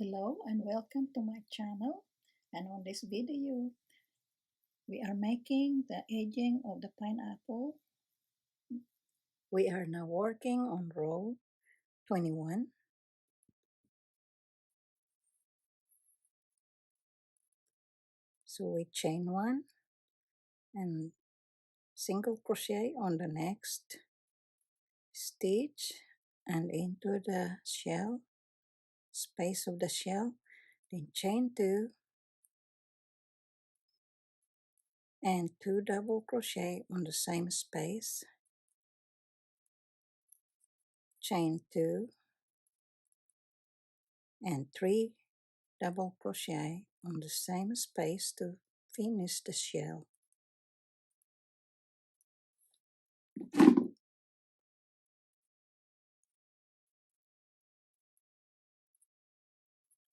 Hello and welcome to my channel, and on this video we are making the edging of the pineapple. We are now working on row 21. So we chain 1 and single crochet on the next stitch and into the shell, space of the shell, then chain 2 and 2 double crochet on the same space, chain 2 and 3 double crochet on the same space to finish the shell.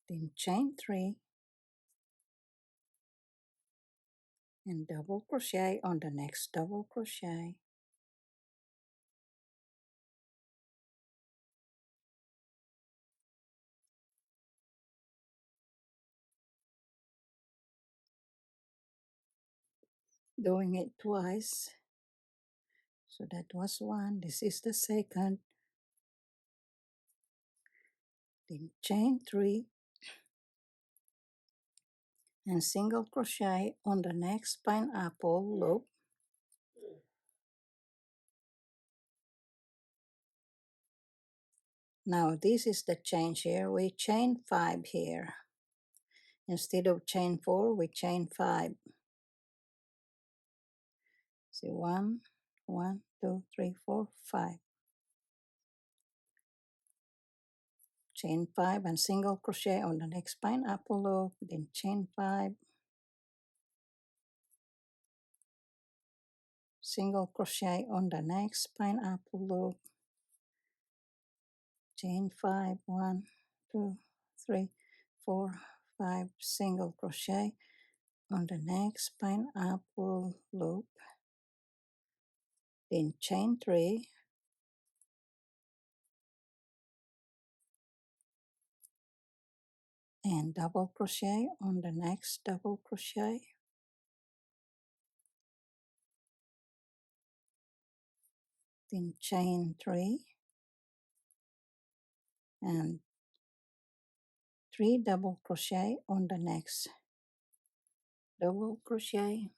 Then chain 3 and double crochet on the next double crochet. Doing it twice. So that was one, this is the second. Then chain 3 and single crochet on the next pineapple loop. Now this is the change here. We chain 5 here. Instead of chain 4, we chain 5. See, 1, 1, 2, 3, 4, 5. Chain 5 and single crochet on the next pineapple loop, then chain 5, single crochet on the next pineapple loop, chain 5, 1, 2, 3, 4, 5, single crochet on the next pineapple loop, then chain 3, and double crochet on the next double crochet, then chain 3 and 3 double crochet on the next double crochet,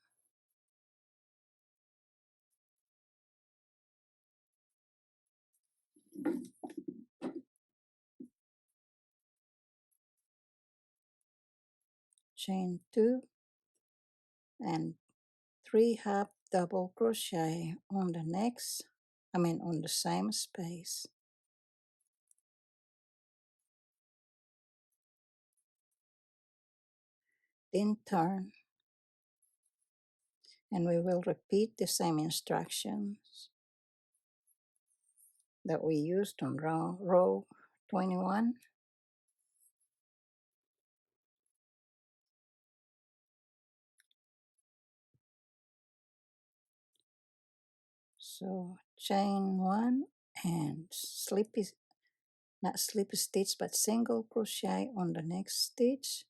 chain 2 and 3 half double crochet on the next, on the same space. Then turn, and we will repeat the same instructions that we used on row 21. So chain 1 and not slip stitch, but single crochet on the next stitch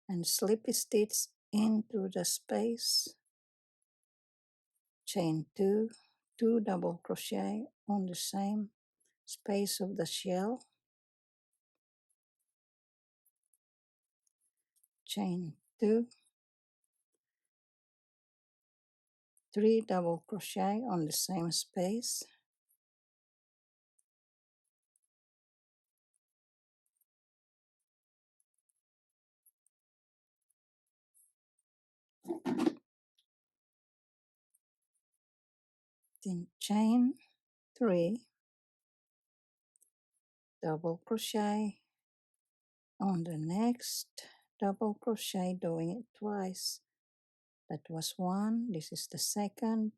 and slip stitch into the space, chain 2, 2 double crochet on the same space of the shell, chain 2, 3 double crochet on the same space, then chain 3, double crochet on the next double crochet, doing it twice. That was one, this is the second,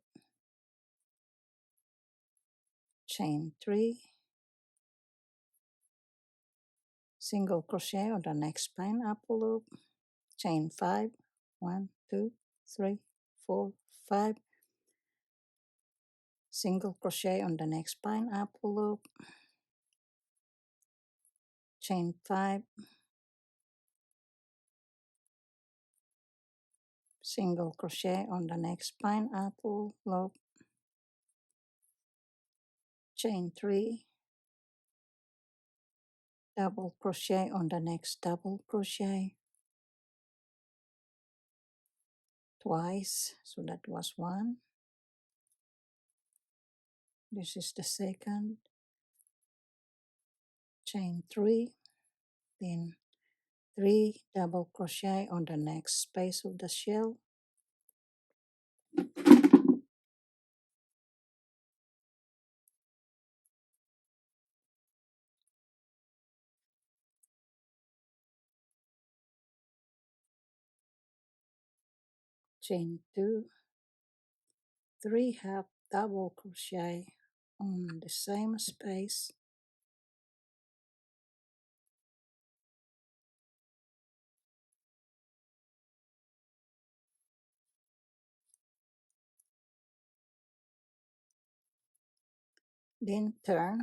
chain 3, single crochet on the next pineapple loop, chain 5, 1, 2, 3, 4, 5, single crochet on the next pineapple loop, chain 5, single crochet on the next pineapple loop, chain 3, double crochet on the next double crochet twice, so that was 1. This is the second, chain 3, then 3 double crochet on the next space of the shell, chain 2, 3 half double crochet on the same space, then turn,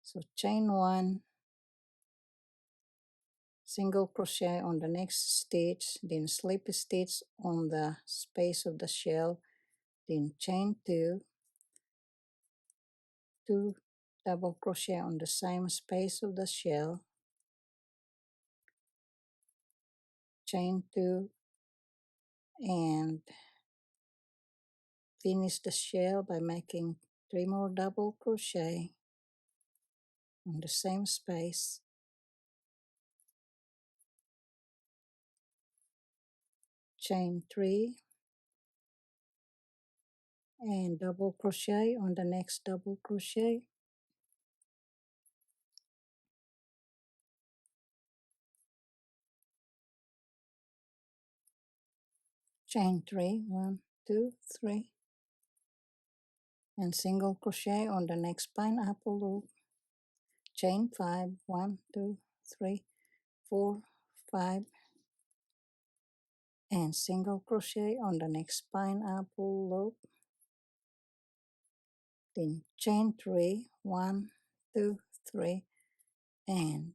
so chain 1, single crochet on the next stitch, then slip stitch on the space of the shell, then chain 2, 2 double crochet on the same space of the shell, chain 2, and finish the shell by making 3 more double crochet on the same space, chain 3, and double crochet on the next double crochet, chain 3, 1, 2, 3, and single crochet on the next pineapple loop, chain 5, 1, 2, 3, 4, 5, and single crochet on the next pineapple loop, then chain 3, 1, 2, 3, and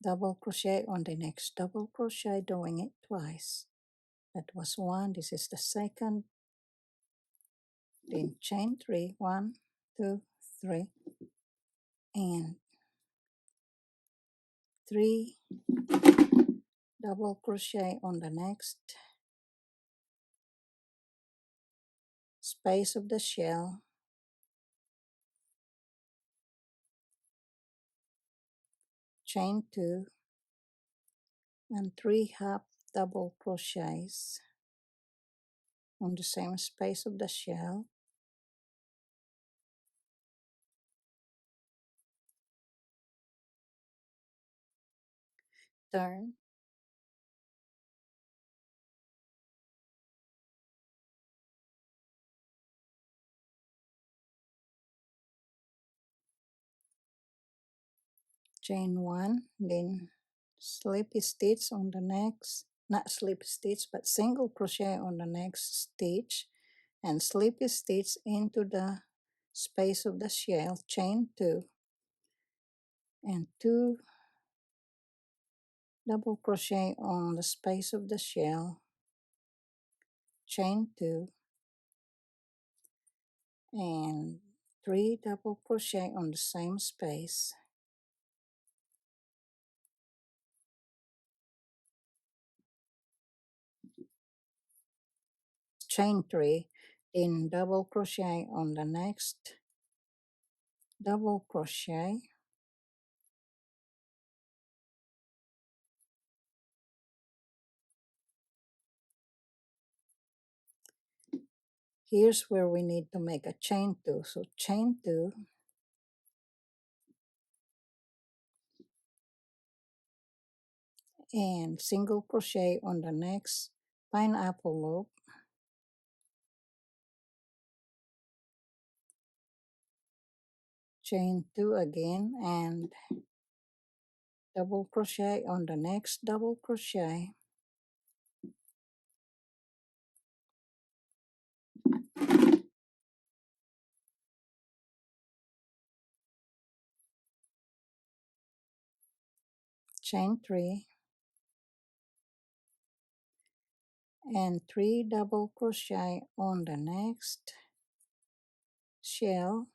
double crochet on the next double crochet, doing it twice. That was 1, this is the second, then chain 3, 1, 2, 3, and 3 double crochet on the next space of the shell, chain 2, and 3 half double crochets on the same space of the shell, turn, chain 1, then slip stitch on the next, not slip stitch but single crochet on the next stitch, and slip stitch into the space of the shell, chain 2, and 2 double crochet on the space of the shell, chain 2, and 3 double crochet on the same space, chain 3, then double crochet on the next double crochet, here's where we need to make a chain 2, so chain 2, and single crochet on the next pineapple loop, chain 2 again, and double crochet on the next double crochet, chain 3, and 3 double crochet on the next shell,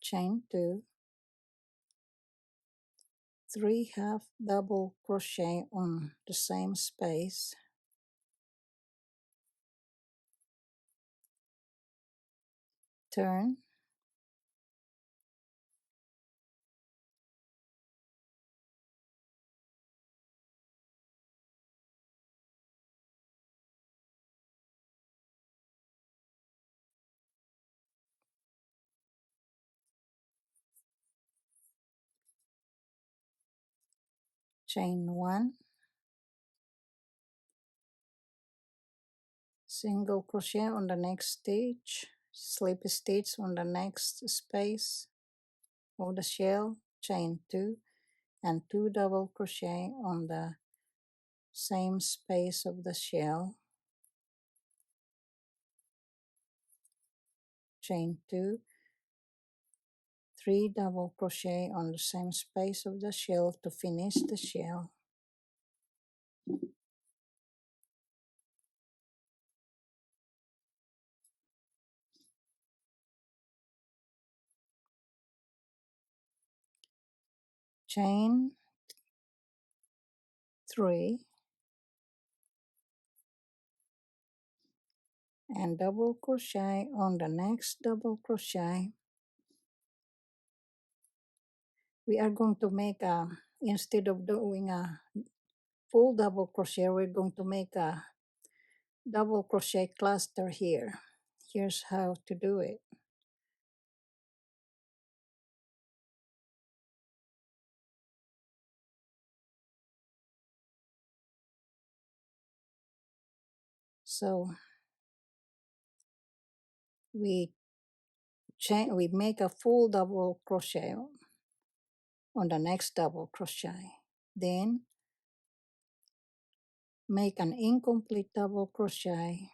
chain 2, 3 half double crochet on the same space, turn, chain 1, single crochet on the next stitch, slip stitch on the next space of the shell, chain 2, and 2 double crochet on the same space of the shell, chain 2, 3 double crochet on the same space of the shell to finish the shell, chain 3, and double crochet on the next double crochet. We are going to make a, instead of doing a full double crochet, we're going to make a double crochet cluster here. Here's how to do it. So we we make a full double crochet on the next double crochet, then make an incomplete double crochet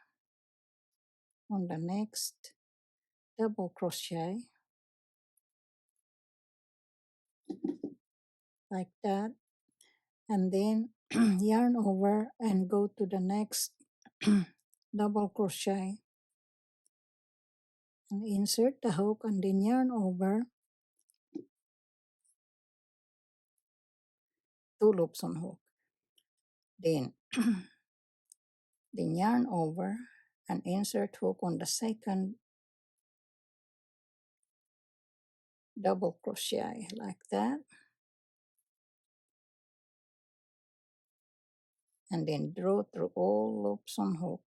on the next double crochet like that, and then yarn over and go to the next double crochet and insert the hook and then yarn over 2 loops on hook, then then yarn over and insert hook on the second double crochet like that, and then draw through all loops on hook.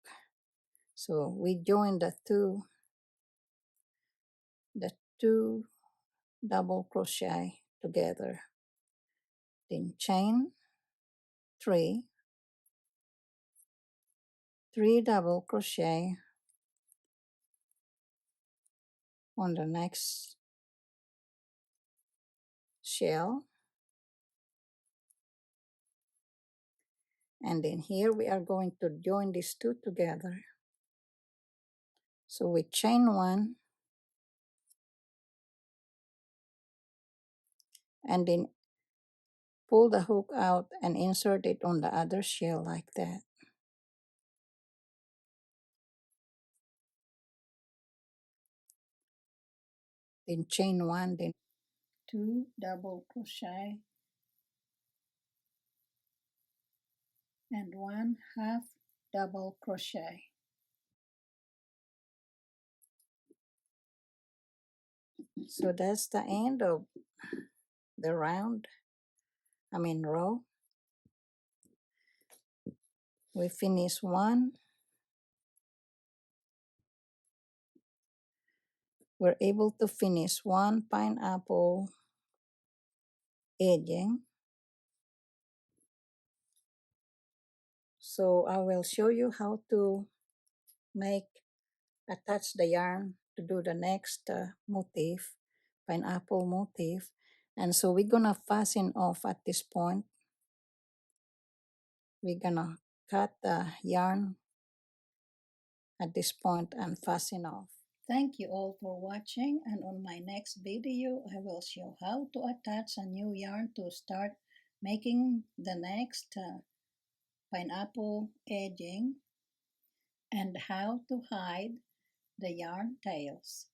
So we join the two double crochet together, then chain 3, 3 double crochet on the next shell, and then here we are going to join these two together. So we chain 1 and then pull the hook out and insert it on the other shell like that. Then chain 1, then 2 double crochet and 1 half double crochet. So that's the end of the row. We finish 1. We're able to finish 1 pineapple edging. So I will show you how to make attach the yarn to do the next motif, pineapple motif. And so we're gonna fasten off at this point. We're gonna cut the yarn at this point and fasten off. Thank you all for watching, and on my next video I will show how to attach a new yarn to start making the next pineapple edging and how to hide the yarn tails.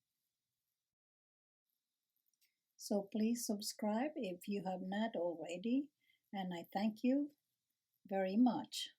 So please subscribe if you have not already, and I thank you very much.